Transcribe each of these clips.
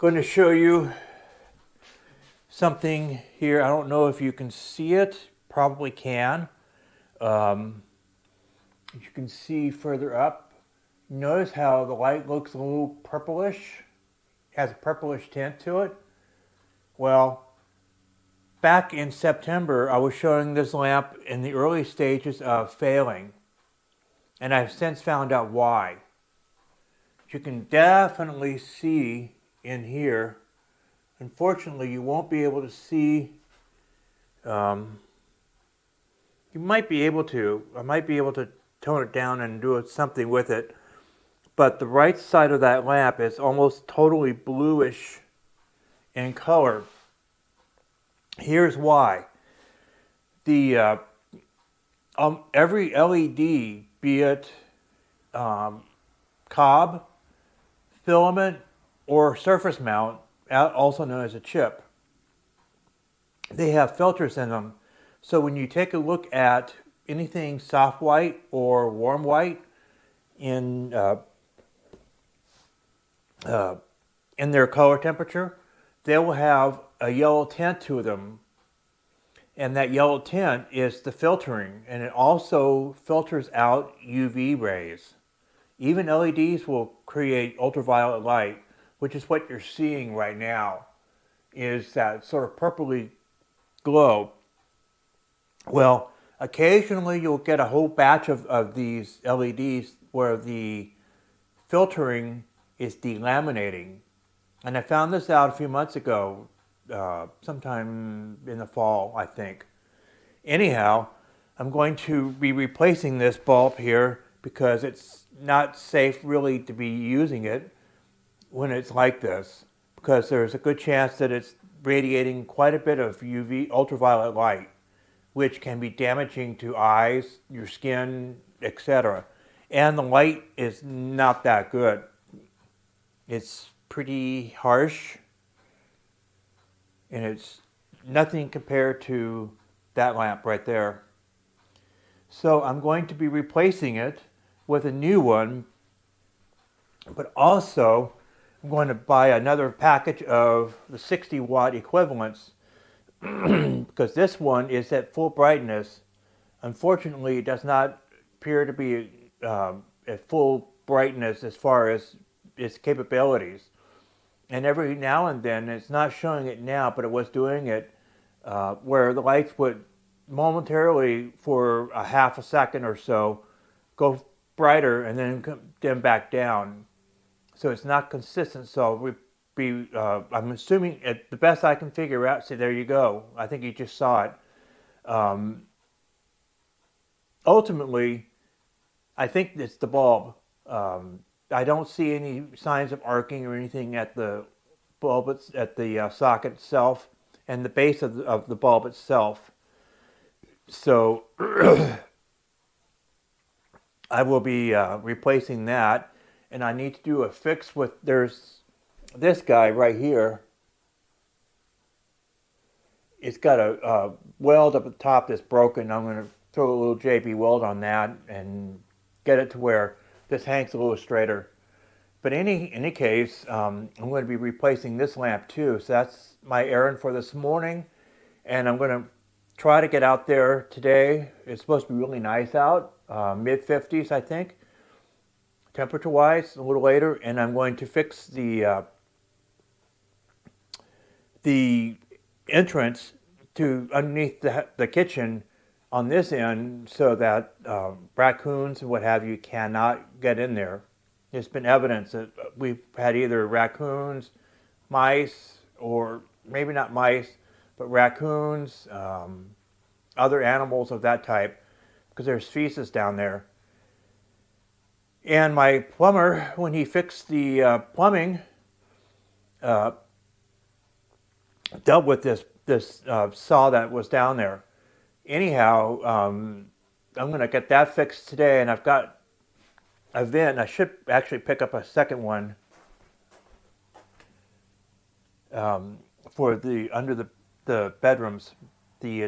going to show you something here. I don't know if you can see it. Probably can. You can see further up. Notice how the light looks a little purplish. Has a purplish tint to it. Well, back in September, I was showing this lamp in the early stages of failing. And I've since found out why. You can definitely see in here. Unfortunately, you won't be able to see. You might be able to. I might be able to tone it down and do something with it. But the right side of that lamp is almost totally bluish in color. Here's why. The every LED, be it cob, filament, or surface mount, also known as a chip, they have filters in them. So when you take a look at anything soft white or warm white in their color temperature, they will have a yellow tint to them. And that yellow tint is the filtering, and it also filters out UV rays. Even LEDs will create ultraviolet light, which is what you're seeing right now, is that sort of purpley glow. Well, occasionally you'll get a whole batch of these LEDs where the filtering is delaminating. And I found this out a few months ago, sometime in the fall, I think. Anyhow, I'm going to be replacing this bulb here because it's not safe really to be using it when it's like this, because there's a good chance that it's radiating quite a bit of UV ultraviolet light, which can be damaging to eyes, your skin, etc. And the light is not that good. It's pretty harsh, and it's nothing compared to that lamp right there. So I'm going to be replacing it with a new one, but also I'm going to buy another package of the 60 watt equivalents because this one is at full brightness. Unfortunately, it does not appear to be at full brightness as far as its capabilities. And every now and then, it's not showing it now, but it was doing it where the lights would momentarily, for a half a second or so, go brighter and then dim back down. So it's not consistent. So I'm assuming the best I can figure out. See, there you go. I think you just saw it. Ultimately, I think it's the bulb. I don't see any signs of arcing or anything at the bulb, at the socket itself and the base of the bulb itself. So I will be replacing that, and I need to do a fix with, there's this guy right here. It's got a weld up at the top that's broken. I'm going to throw a little JB weld on that and get it to where this hangs a little straighter. But in any case, I'm going to be replacing this lamp too. So that's my errand for this morning. And I'm going to try to get out there today. It's supposed to be really nice out, mid-50s, I think, temperature-wise, a little later. And I'm going to fix the entrance to underneath the kitchen on this end so that raccoons and what have you cannot get in there. There's been evidence that we've had either raccoons, mice, or maybe not mice, but raccoons, other animals of that type, because there's feces down there. And my plumber, when he fixed the plumbing, dealt with this saw that was down there. Anyhow, I'm going to get that fixed today, and I've got a vent. I should actually pick up a second one for the under the bedrooms, the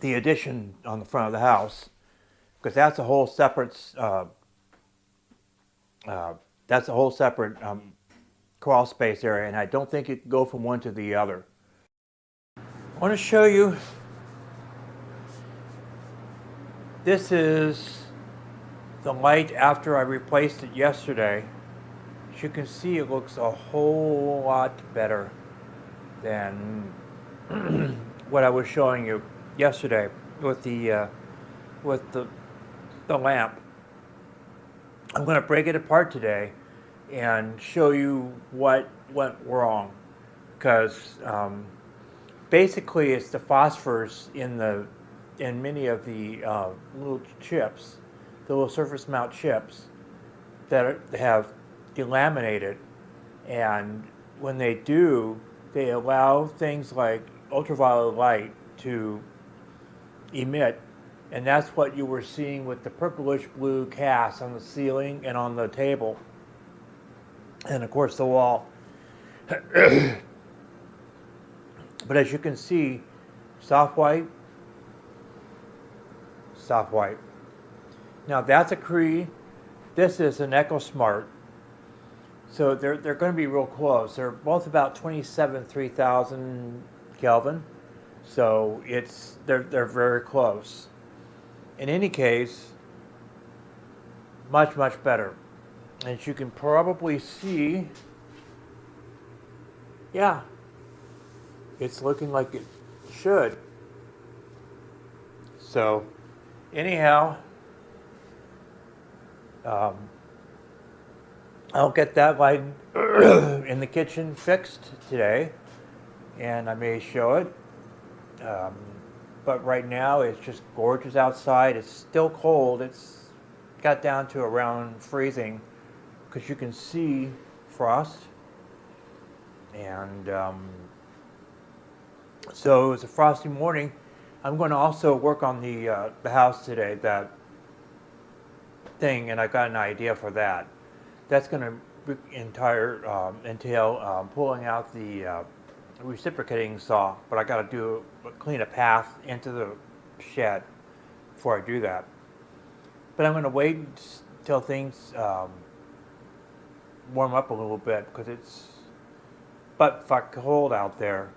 addition on the front of the house, because that's a whole separate that That's a whole separate crawl space area, and I don't think it can go from one to the other. I want to show you, this is the light after I replaced it yesterday. As you can see, it looks a whole lot better than what I was showing you yesterday with the lamp. I'm going to break it apart today and show you what went wrong, because basically it's the phosphors in many of the little chips, the little surface mount chips that have delaminated, and when they do, they allow things like ultraviolet light to emit, and that's what you were seeing with the purplish blue cast on the ceiling and on the table, and of course the wall. But as you can see, soft white, soft white. Now that's a Cree. This is an EcoSmart. So they're going to be real close. They're both about 3000 Kelvin. So they're very close. In any case, much better. As you can probably see, yeah, it's looking like it should. So anyhow, I'll get that light in the kitchen fixed today, and I may show it. But right now it's just gorgeous outside. It's still cold. It's got down to around freezing, because you can see frost. And so it was a frosty morning. I'm going to also work on the house today, that thing, and I got an idea for that. That's going to entail pulling out the reciprocating saw, but I got to clean a path into the shed before I do that. But I'm going to wait until things warm up a little bit, because it's butt-fuck cold out there,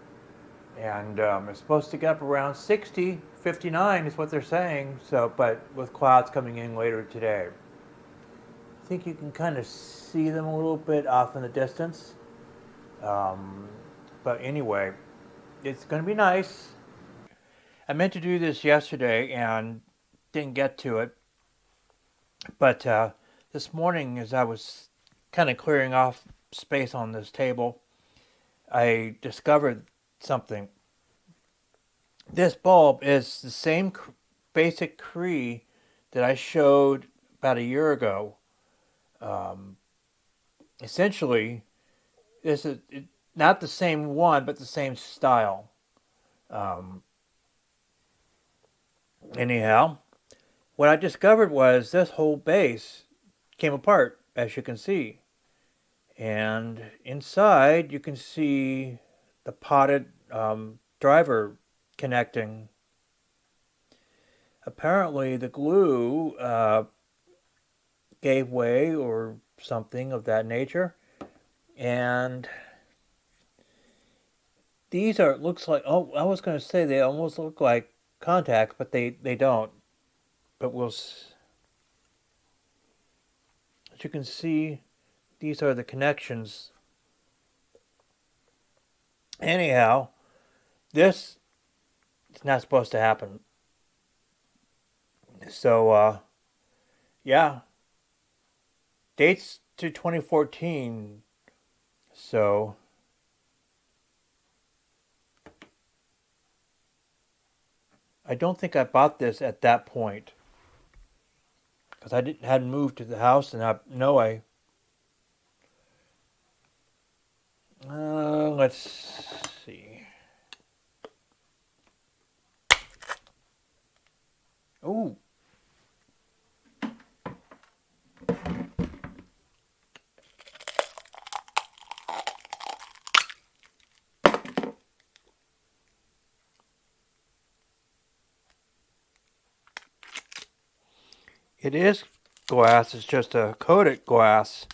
and it's supposed to get up around 60, 59 is what they're saying. So, but with clouds coming in later today. I think you can kind of see them a little bit off in the distance. But anyway, it's going to be nice. I meant to do this yesterday and didn't get to it. But this morning, as I was kind of clearing off space on this table, I discovered something. This bulb is the same basic Cree that I showed about a year ago. Essentially, this is not the same one, but the same style. Anyhow, what I discovered was this whole base came apart, as you can see. And inside, you can see the potted driver connecting. Apparently, the glue gave way or something of that nature, and these are, looks like, oh, I was going to say they almost look like contacts, but they don't. But as you can see, these are the connections. Anyhow, this is not supposed to happen. So yeah, dates to 2014. So I don't think I bought this at that point, because I hadn't moved to the house, and let's see. Oh. It is glass, it's just a coated glass.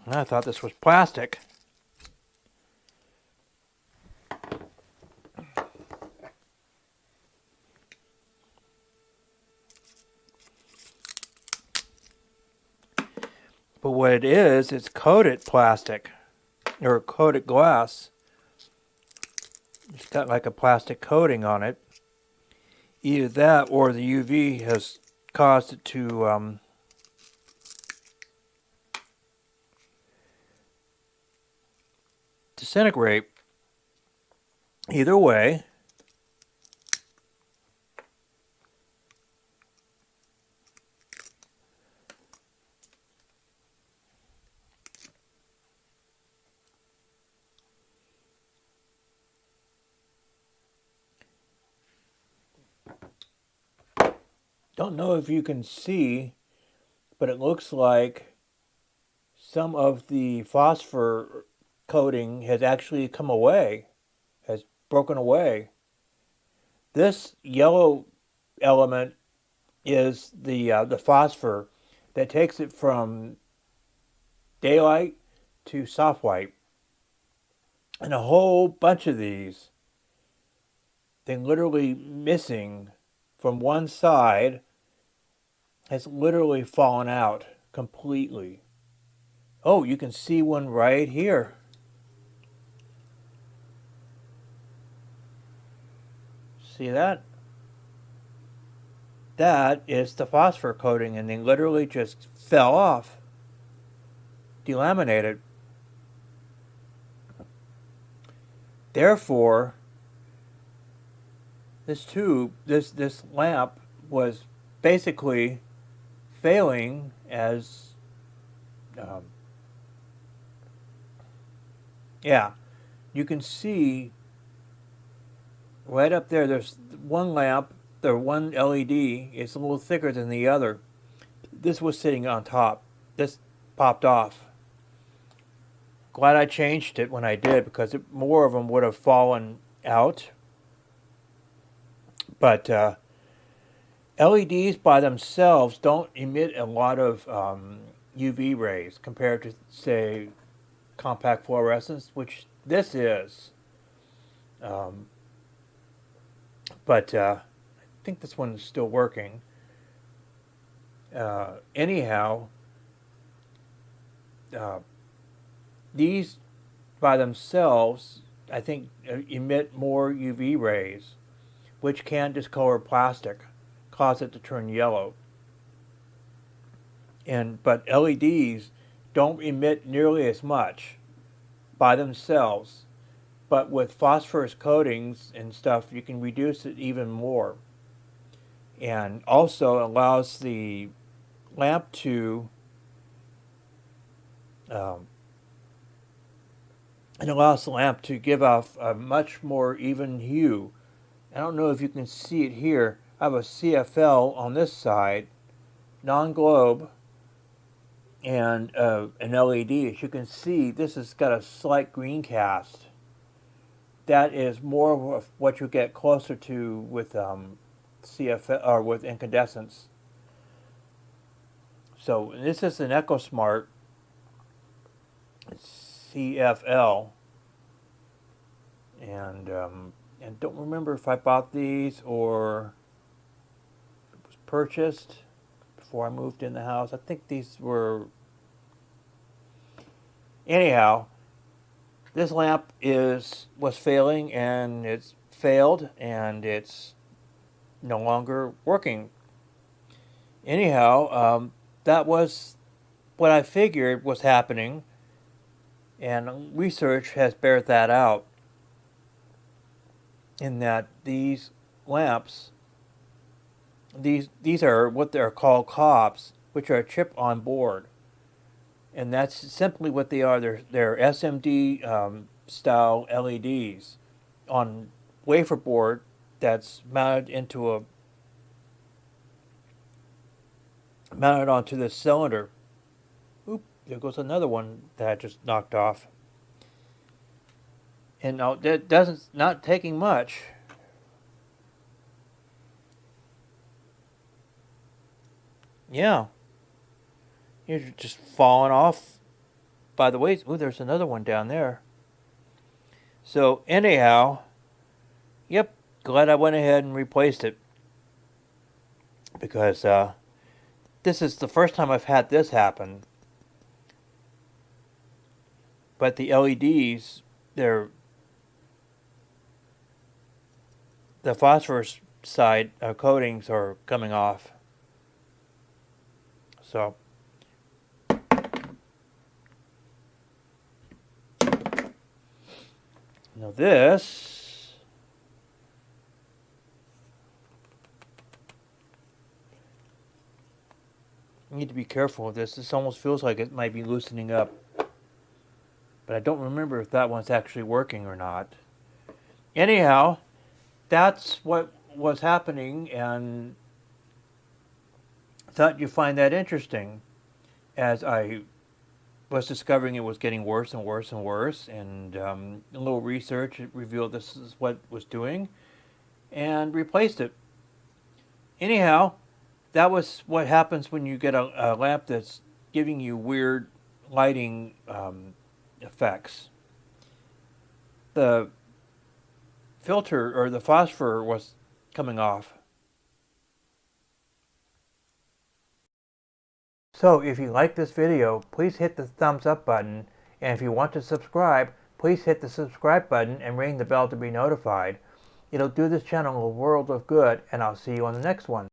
I thought this was plastic. But what it is, it's coated plastic or coated glass. It's got like a plastic coating on it. Either that or the UV has caused it to disintegrate. Either way, don't know if you can see, but it looks like some of the phosphor coating has actually come away, has broken away. This yellow element is the phosphor that takes it from daylight to soft white. And a whole bunch of these, they're literally missing from one side, has literally fallen out completely. Oh, you can see one right here. See that? That is the phosphor coating, and they literally just fell off, delaminated. Therefore, this tube, this lamp was basically failing as, yeah, you can see right up there. There's one lamp, the one LED is a little thicker than the other. This was sitting on top. This popped off. Glad I changed it when I did, because more of them would have fallen out. But LEDs by themselves don't emit a lot of UV rays compared to, say, compact fluorescence, which this is. But I think this one is still working. Anyhow, these by themselves, I think, emit more UV rays, which can discolor plastic, cause it to turn yellow. But LEDs don't emit nearly as much by themselves. But with phosphorus coatings and stuff, you can reduce it even more. And also allows the lamp to give off a much more even hue. I don't know if you can see it here. I have a CFL on this side, non-globe, and an LED. As you can see, this has got a slight green cast. That is more of what you get closer to with CFL or with incandescence. So this is an EcoSmart CFL, and don't remember if I bought these or it was purchased before I moved in the house. I think these were. Anyhow, this lamp was failing, and it's failed, and it's no longer working. Anyhow, that was what I figured was happening, and research has bared that out. In that these lamps, these are what they're called COBs, which are a chip on board. And that's simply what they are. They're SMD style LEDs on wafer board that's mounted onto this cylinder. Oop, there goes another one that I just knocked off. And now that not taking much. Yeah. You're just falling off by the way, ooh, there's another one down there. So anyhow, yep, glad I went ahead and replaced it. Because this is the first time I've had this happen. But the LEDs, the phosphorus side coatings are coming off. So now this, I need to be careful with this. This almost feels like it might be loosening up. But I don't remember if that one's actually working or not. Anyhow, that's what was happening, and thought you'd find that interesting as I was discovering it was getting worse and worse and worse, and a little research revealed this is what it was doing, and replaced it. Anyhow, that was what happens when you get a lamp that's giving you weird lighting effects. The filter or the phosphor was coming off. So if you like this video, please hit the thumbs up button, and if you want to subscribe, please hit the subscribe button and ring the bell to be notified. It'll do this channel a world of good, and I'll see you on the next one.